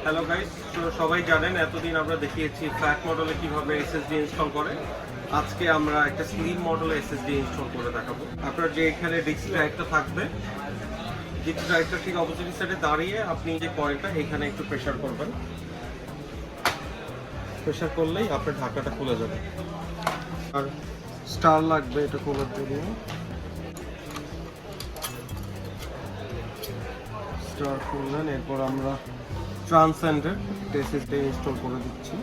Hello guys, সবাই জানেন এতদিন আমরা দেখিয়েছি ফ্ল্যাট মডেলে কিভাবে এসএসডি ইনস্টল করে। আজকে আমরা একটা স্লিম মডেলে এসএসডি ইনস্টল করে দেখাবো। আপনার যে এখানে ডিস্ক ড্রাইভটা থাকবে, ডিস্ক ড্রাইভটা ঠিক অপোজিট সাইডে দাঁড়িয়ে আপনি যে কয়েলটা এখানে একটু প্রেসার করবেন। প্রেসার করলেই আপনার ঢাকনাটা খুলে যাবে। আর স্টার লাগবে এটা খোলার জন্য। স্টার খুললেন, এরপর আমরা ট্রান্সেন্ডের এসএসডি ইনস্টল করে দিচ্ছি।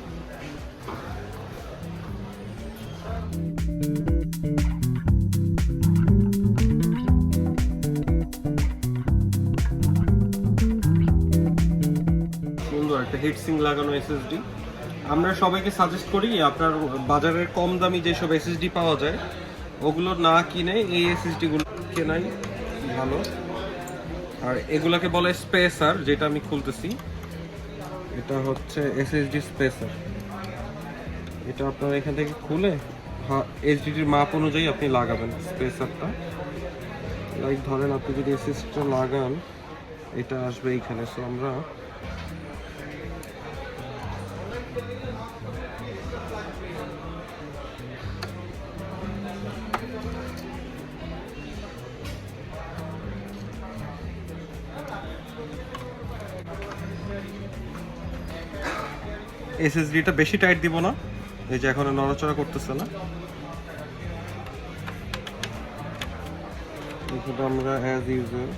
সুন্দর একটা হিটসিং লাগানো এসএসডি। আমরা সবাইকে সাজেস্ট করি আপনার বাজারের কম দামি যেসব এসএসডি পাওয়া যায় ওগুলো না কিনে এই এসএসডি গুলো কেনাই ভালো। আর এগুলাকে বলে স্পেসার, যেটা আমি খুলতেছি এটা হচ্ছে এসএসডি স্পেসার। এটা আপনার এখান থেকে খুলে এইচডিডির মাপ অনুযায়ী আপনি লাগাবেন স্পেসারটা। লাইক ধরেন আপনি যদি এসএসডিটা লাগান এটা আসবে এইখানে। সো আমরা এসএসডিটা বেশি টাইট দিব না, এই যে এখন নড়াচড়া করতেছে না। এখানে আমরা অ্যাজ ইউজুয়াল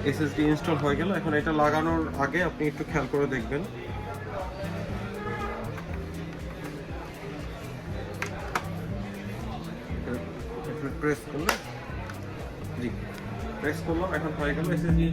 এসএসডি ইনস্টল হয়ে গেল। এখন এটা লাগানোর আগে আপনি একটু খেয়াল করে দেখবেন প্রেস করলে, জি প্রেস করলাম, এখন হয়ে গেল এসএসডি।